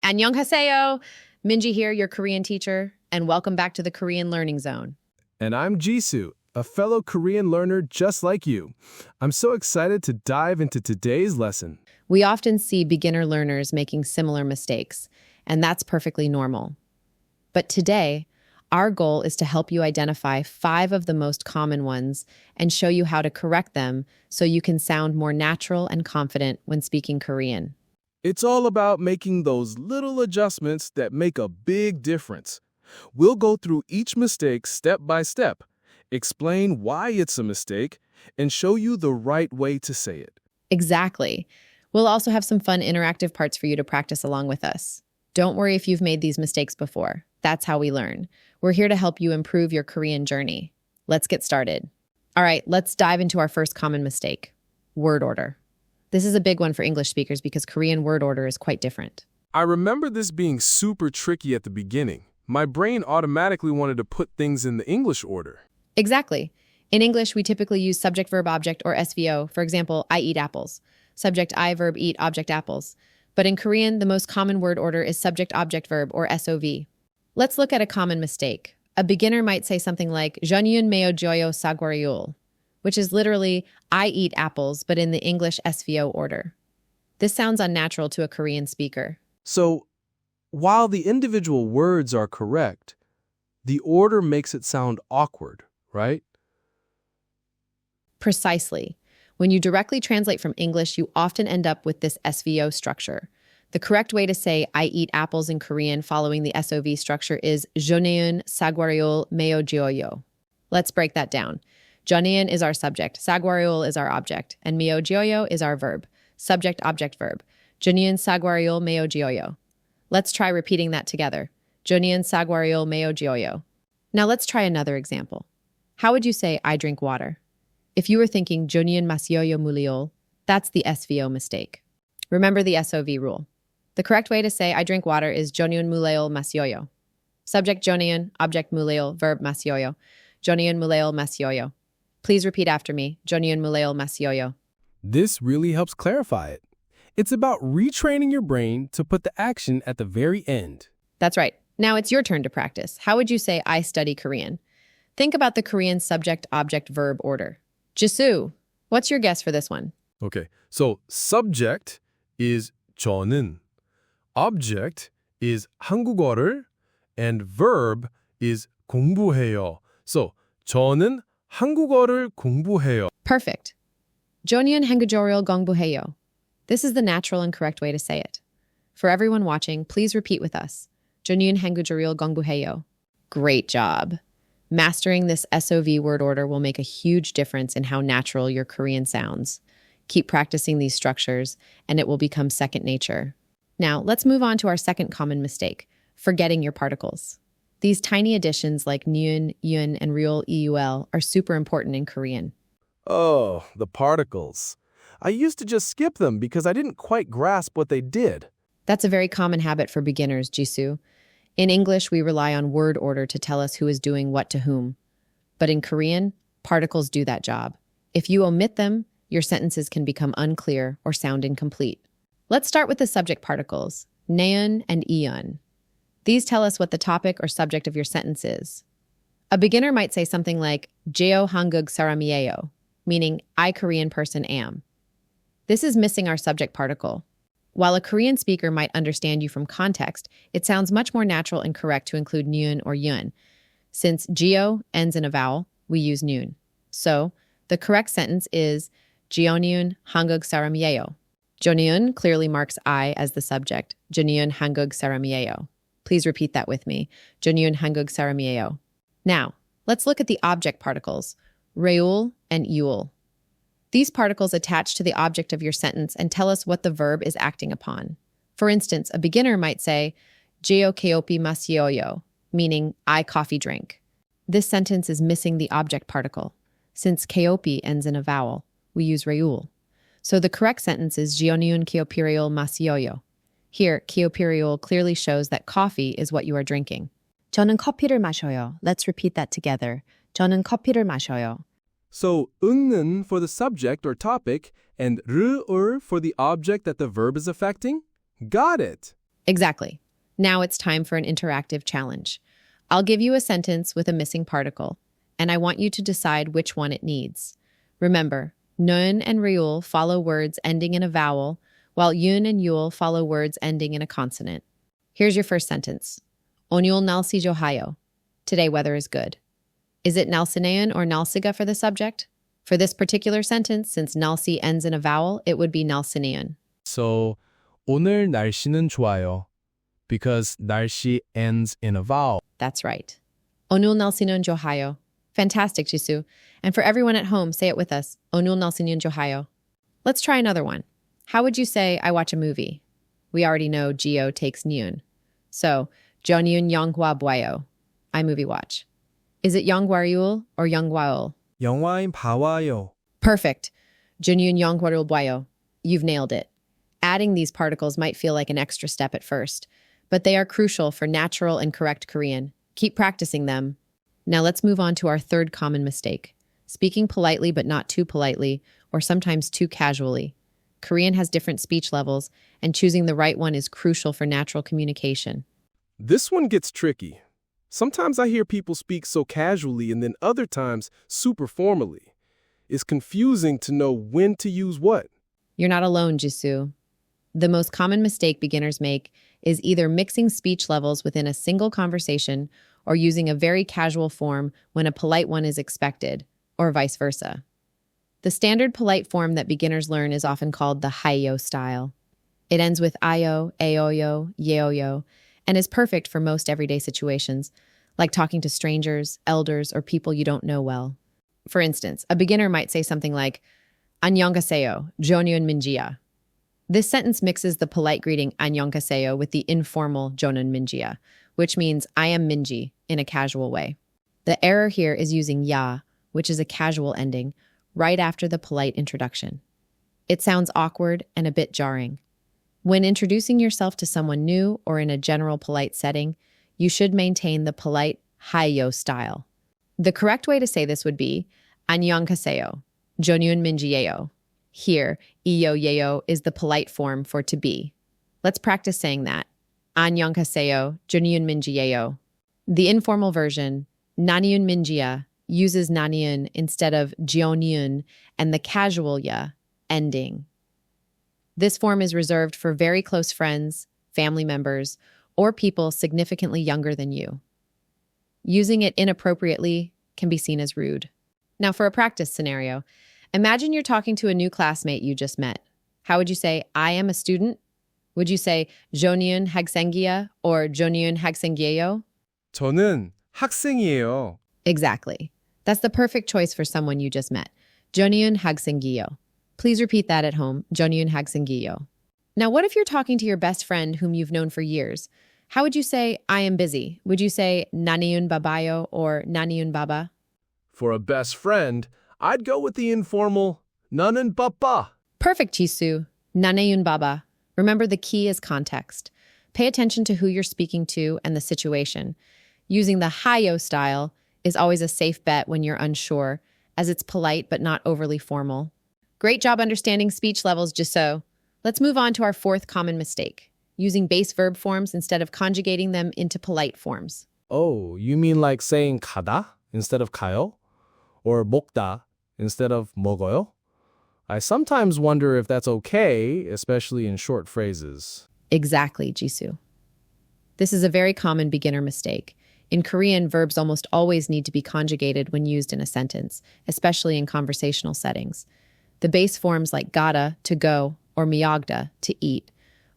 안녕하세요. Minji here, your Korean teacher, and welcome back to the Korean Learning Zone. And I'm Jisoo, a fellow Korean learner just like you. I'm so excited to dive into today's lesson. We often see beginner learners making similar mistakes, and that's perfectly normal. But today, our goal is to help you identify 5 of the most common ones and show you how to correct them so you can sound more natural and confident when speaking Korean. It's all about making those little adjustments that make a big difference. We'll go through each mistake step by step, explain why it's a mistake, and show you the right way to say it. Exactly. We'll also have some fun interactive parts for you to practice along with us. Don't worry if you've made these mistakes before. That's how we learn. We're here to help you improve your Korean journey. Let's get started. All right, let's dive into our first common mistake, word order. This is a big one for English speakers because Korean word order is quite different. I remember this being super tricky at the beginning. My brain automatically wanted to put things in the English order. Exactly. In English, we typically use subject, verb, object, or SVO. For example, I eat apples. Subject, I, verb, eat, object, apples. But in Korean, the most common word order is subject, object, verb, or SOV. Let's look at a common mistake. A beginner might say something like, 저녁은 먹어요 사과를, which is literally, I eat apples, but in the English SVO order. This sounds unnatural to a Korean speaker. So, while the individual words are correct, the order makes it sound awkward, right? Precisely. When you directly translate from English, you often end up with this SVO structure. The correct way to say I eat apples in Korean following the SOV structure is 저녁은 사과를 먹어요. Let's break that down. 저녁은 is our subject, 사과를 is our object, and 먹어요 is our verb. Subject, object, verb. 저녁은 사과를 먹어요. Let's try repeating that together. 저녁은 사과를 먹어요. Now let's try another example. How would you say I drink water? If you were thinking 저녁은 마셔요 물을, that's the SVO mistake. Remember the SOV rule. The correct way to say I drink water is 저녁은 물을 마셔요. Subject 저녁은, object 물을, verb 마셔요. 저녁은 물을 마셔요. Please repeat after me. 저녁은 물을 마셔요. This really helps clarify it. It's about retraining your brain to put the action at the very end. That's right. Now it's your turn to practice. How would you say I study Korean? Think about the Korean subject, object, verb order. Jisoo, what's your guess for this one? Okay, so subject is 저는, object is 한국어를, and verb is 공부해요. So, 저는 한국어를 공부해요. Perfect. 저는 한국어를 공부해요. This is the natural and correct way to say it. For everyone watching, please repeat with us. 저는 한국어를 공부해요. Great job. Mastering this SOV word order will make a huge difference in how natural your Korean sounds. Keep practicing these structures, and it will become second nature. Now, let's move on to our second common mistake, forgetting your particles. These tiny additions like nyun, yun, and real eul are super important in Korean. Oh, the particles. I used to just skip them because I didn't quite grasp what they did. That's a very common habit for beginners, Jisoo. In English, we rely on word order to tell us who is doing what to whom. But in Korean, particles do that job. If you omit them, your sentences can become unclear or sound incomplete. Let's start with the subject particles, neon and eon. These tell us what the topic or subject of your sentence is. A beginner might say something like, 제요 한국 사람이에요, meaning I Korean person am. This is missing our subject particle. While a Korean speaker might understand you from context, it sounds much more natural and correct to include nyun or yun. Since geo ends in a vowel, we use nyun. So, the correct sentence is 저녁은 한국 사람이에요. 저녁은 clearly marks I as the subject. 저녁은 한국 사람이에요. Please repeat that with me. 저녁은 한국 사람이에요. Now, let's look at the object particles, reul and eul. These particles attach to the object of your sentence and tell us what the verb is acting upon. For instance, a beginner might say, 제요 커피 마셔요, meaning I coffee drink. This sentence is missing the object particle. Since 커피 ends in a vowel, we use reul. So the correct sentence is 저녁은 커피를 마셔요. Here, 커피를 clearly shows that coffee is what you are drinking. 저는 커피를 마셔요. Let's repeat that together. 저는 커피를 마셔요. So, 는 for the subject or topic, and 를 for the object that the verb is affecting? Got it! Exactly. Now it's time for an interactive challenge. I'll give you a sentence with a missing particle, and I want you to decide which one it needs. Remember, nun and ryul follow words ending in a vowel, while yun and yul follow words ending in a consonant. Here's your first sentence. Onyul nalsi johayo. Today weather is good. Is it nalsinean or nalsiga for the subject? For this particular sentence, since nalsi ends in a vowel, it would be nalsinean. So, 오늘 날씨는 좋아요. Because 날씨 ends in a vowel. That's right. Onul nalsinean johayo. Fantastic, Jisoo. And for everyone at home, say it with us. Onul nalsinean johayo. Let's try another one. How would you say, I watch a movie? We already know Geo takes nyun. So, Jonyun Yonghwa Bwayo. I movie watch. Is it Yonghwaryul or Yonghwaul? 영화인 봐와요. Perfect. Jonyun Yonghwaryul Bwayo. You've nailed it. Adding these particles might feel like an extra step at first, but they are crucial for natural and correct Korean. Keep practicing them. Now let's move on to our third common mistake. Speaking politely but not too politely, or sometimes too casually. Korean has different speech levels, and choosing the right one is crucial for natural communication. This one gets tricky. Sometimes I hear people speak so casually and then other times super formally. It's confusing to know when to use what. You're not alone, Jisoo. The most common mistake beginners make is either mixing speech levels within a single conversation or using a very casual form when a polite one is expected, or vice versa. The standard polite form that beginners learn is often called the hayo style. It ends with ayo, aoyo, yeoyo, and is perfect for most everyday situations, like talking to strangers, elders, or people you don't know well. For instance, a beginner might say something like, 안녕하세요, Jonyun Minjiya. This sentence mixes the polite greeting 안녕하세요 with the informal Jonyun Minjiya, which means I am Minji in a casual way. The error here is using ya, which is a casual ending, right after the polite introduction. It sounds awkward and a bit jarring. When introducing yourself to someone new or in a general polite setting, you should maintain the polite hayo style. The correct way to say this would be 안녕하세요, Jonyun Minjiyeyo. Here, iyo yeo is the polite form for to be. Let's practice saying that. 안녕하세요, Jonyun Minjiyeyo. The informal version, naniun minjiya, uses naniun instead of jeonyun and the casual ya ending. This form is reserved for very close friends, family members, or people significantly younger than you. Using it inappropriately can be seen as rude. Now for a practice scenario, imagine you're talking to a new classmate you just met. How would you say, I am a student? Would you say, Jonyun Hagsengia or Jonyun Hagsengyeyo? 저는 학생이에요. Exactly. That's the perfect choice for someone you just met. Jonyun Hagsengyeyo. Please repeat that at home, Jonyun Hagsengyeyo. Now, what if you're talking to your best friend whom you've known for years? How would you say, I am busy? Would you say, naniun babayo or naniun baba? For a best friend, I'd go with the informal 나는 바빠. Perfect, Jisoo. Nanaeun baba. Remember, the key is context. Pay attention to who you're speaking to and the situation. Using the hayo style is always a safe bet when you're unsure, as it's polite but not overly formal. Great job understanding speech levels, Jisoo. Let's move on to our fourth common mistake, using base verb forms instead of conjugating them into polite forms. Oh, you mean like saying 가다 instead of 가요? Or 먹다 instead of 먹어요? I sometimes wonder if that's okay, especially in short phrases. Exactly, Jisoo. This is a very common beginner mistake. In Korean, verbs almost always need to be conjugated when used in a sentence, especially in conversational settings. The base forms like gotta, to go, or miagda, to eat,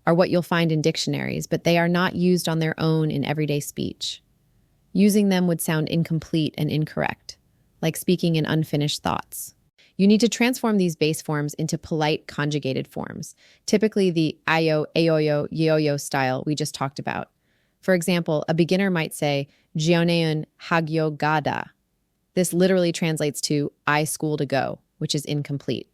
are what you'll find in dictionaries, but they are not used on their own in everyday speech. Using them would sound incomplete and incorrect, like speaking in unfinished thoughts. You need to transform these base forms into polite conjugated forms, typically the ayo, aoyo, yeoyo style we just talked about. For example, a beginner might say, Jioneun hagyo gada. This literally translates to, I school to go, which is incomplete.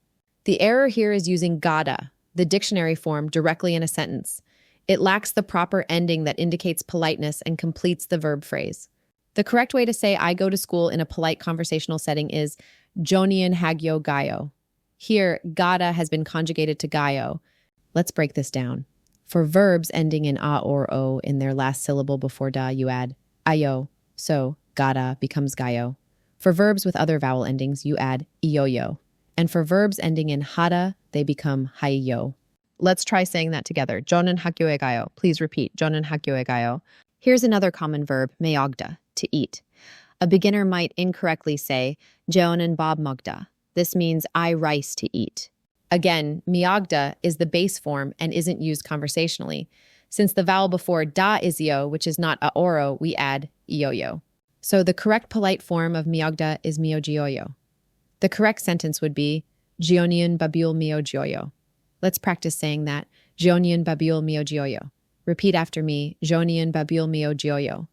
The error here is using gada, the dictionary form, directly in a sentence. It lacks the proper ending that indicates politeness and completes the verb phrase. The correct way to say I go to school in a polite conversational setting is Jonian hagyo gayo. Here, gada has been conjugated to gayo. Let's break this down. For verbs ending in a or o in their last syllable before da, you add ayo. So gada becomes gayo. For verbs with other vowel endings, you add iyoyo. And for verbs ending in hada, they become haiyo. Let's try saying that together. 저는 학교에 가요. Please repeat. 저는 학교에 가요. Here's another common verb, 메og다, to eat. A beginner might incorrectly say, 저는 밥 먹다. This means I rice to eat. Again, miagda is the base form and isn't used conversationally. Since the vowel before da is yo, which is not aoro, we add iyoyo. So the correct polite form of miagda is miogioyo. The correct sentence would be Jionian babul miogioyo. Let's practice saying that. Jionian babul miogioyo. Repeat after me. Jionian babul miogioyo.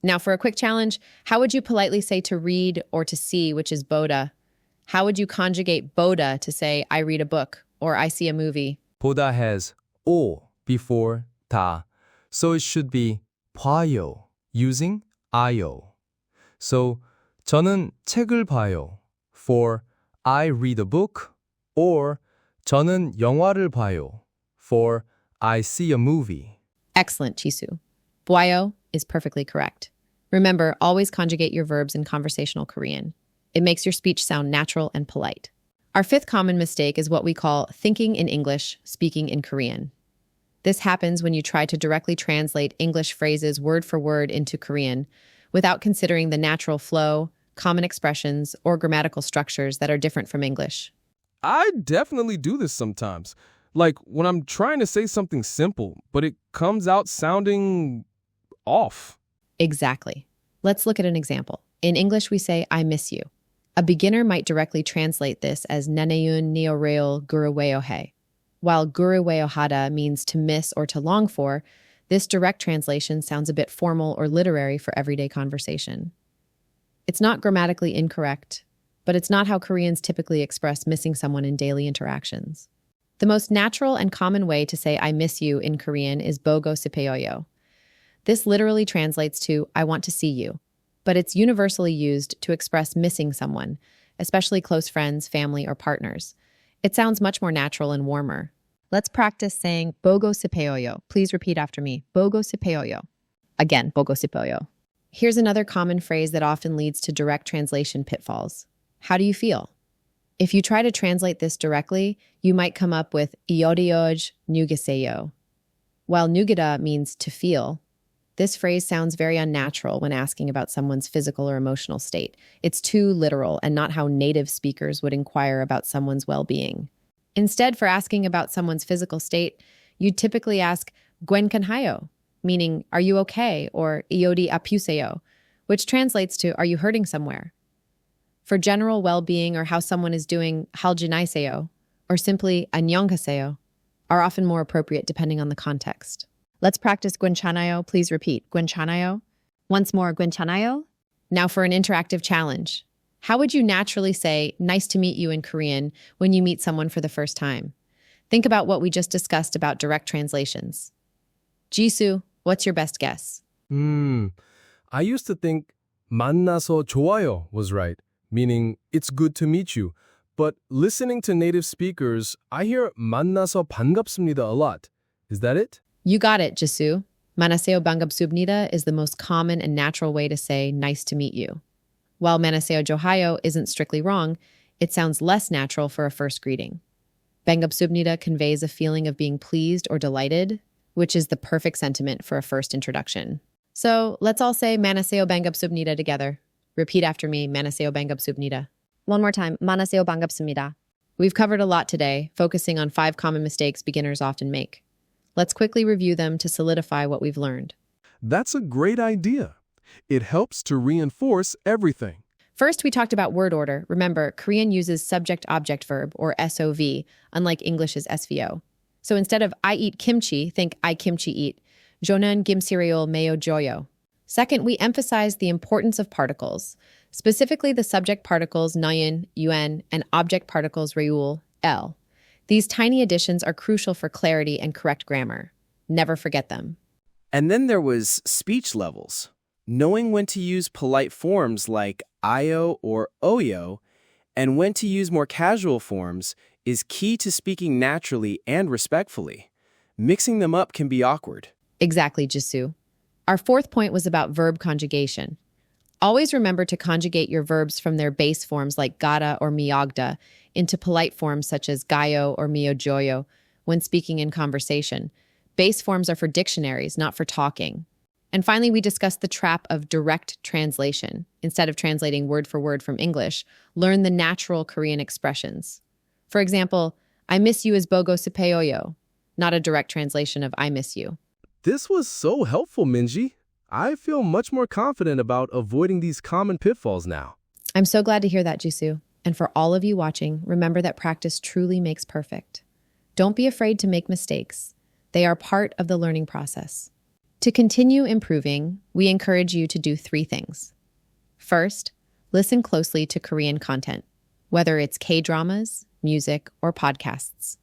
Now for a quick challenge, how would you politely say to read or to see, which is boda? How would you conjugate boda to say I read a book or I see a movie? 보다 has o before 다, so it should be 봐요 using 아요. So 저는 책을 봐요 for I read a book, or 저는 영화를 봐요 for I see a movie. Excellent, Jisoo. 보아요 is perfectly correct. Remember, always conjugate your verbs in conversational Korean. It makes your speech sound natural and polite. Our fifth common mistake is what we call thinking in English, speaking in Korean. This happens when you try to directly translate English phrases word for word into Korean without considering the natural flow, common expressions, or grammatical structures that are different from English. I definitely do this sometimes. Like when I'm trying to say something simple, but it comes out sounding off. Exactly. Let's look at an example. In English, we say, I miss you. A beginner might directly translate this as naneyun neoreal guruweohe. While guruweohada means to miss or to long for, this direct translation sounds a bit formal or literary for everyday conversation. It's not grammatically incorrect, but it's not how Koreans typically express missing someone in daily interactions. The most natural and common way to say I miss you in Korean is bogo sipeoyo. This literally translates to I want to see you, but it's universally used to express missing someone, especially close friends, family, or partners. It sounds much more natural and warmer. Let's practice saying bogo sipeoyo. Please repeat after me. Bogo sipeoyo. Again, bogo sipeoyo. Here's another common phrase that often leads to direct translation pitfalls. How do you feel? If you try to translate this directly, you might come up with iodioj nugiseyo. While nugida means to feel, this phrase sounds very unnatural when asking about someone's physical or emotional state. It's too literal and not how native speakers would inquire about someone's well-being. Instead, for asking about someone's physical state, you'd typically ask "Gwen kanhayo," meaning "Are you okay?" or "Iodi apuseyo," which translates to "Are you hurting somewhere?" For general well-being or how someone is doing, "Haljinaiseyo," or simply "Annyeonghaseyo," are often more appropriate depending on the context. Let's practice 괜찮아요. Please repeat. 괜찮아요. Once more, 괜찮아요. Now for an interactive challenge. How would you naturally say nice to meet you in Korean when you meet someone for the first time? Think about what we just discussed about direct translations. Jisoo, what's your best guess? I used to think 만나서 좋아요 was right, meaning it's good to meet you. But listening to native speakers, I hear 만나서 반갑습니다 a lot. Is that it? You got it, Jisoo. 만나세요 반갑습니다 is the most common and natural way to say nice to meet you. While 만나세요 좋아요 isn't strictly wrong, it sounds less natural for a first greeting. 반갑습니다 conveys a feeling of being pleased or delighted, which is the perfect sentiment for a first introduction. So let's all say 만나세요 반갑습니다 together. Repeat after me, 만나세요 반갑습니다. One more time, 만나세요 반갑습니다. We've covered a lot today, focusing on 5 common mistakes beginners often make. Let's quickly review them to solidify what we've learned. That's a great idea. It helps to reinforce everything. First, we talked about word order. Remember, Korean uses subject-object verb, or SOV, unlike English's SVO. So instead of I eat kimchi, think I kimchi eat. 저는 김치를 매우 좋아요. Second, we emphasize the importance of particles, specifically the subject particles 나연, un, and object particles reul, l. These tiny additions are crucial for clarity and correct grammar. Never forget them. And then there was speech levels. Knowing when to use polite forms like ayo or oyo, and when to use more casual forms is key to speaking naturally and respectfully. Mixing them up can be awkward. Exactly, Jisoo. Our fourth point was about verb conjugation. Always remember to conjugate your verbs from their base forms like gara or miagda into polite forms such as gayo or miojoyo when speaking in conversation. Base forms are for dictionaries, not for talking. And finally, we discussed the trap of direct translation. Instead of translating word for word from English, learn the natural Korean expressions. For example, I miss you is bogo sepeoyo, not a direct translation of I miss you. This was so helpful, Minji. I feel much more confident about avoiding these common pitfalls now. I'm so glad to hear that, Jisoo. And for all of you watching, remember that practice truly makes perfect. Don't be afraid to make mistakes. They are part of the learning process. To continue improving, we encourage you to do 3 things. First, listen closely to Korean content, whether it's K-dramas, music, or podcasts.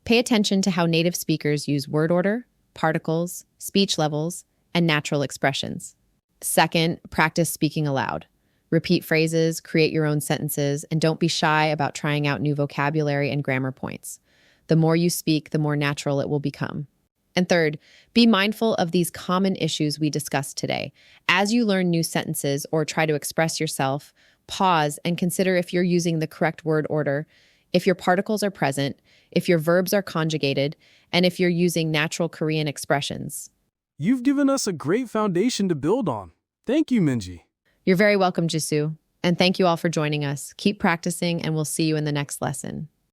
Pay attention to how native speakers use word order, particles, speech levels, and natural expressions. Second, practice speaking aloud. Repeat phrases, create your own sentences, and don't be shy about trying out new vocabulary and grammar points. The more you speak, the more natural it will become. And third, be mindful of these common issues we discussed today. As you learn new sentences or try to express yourself, pause and consider if you're using the correct word order, if your particles are present, if your verbs are conjugated, and if you're using natural Korean expressions. You've given us a great foundation to build on. Thank you, Minji. You're very welcome, Jisoo. And thank you all for joining us. Keep practicing, and we'll see you in the next lesson.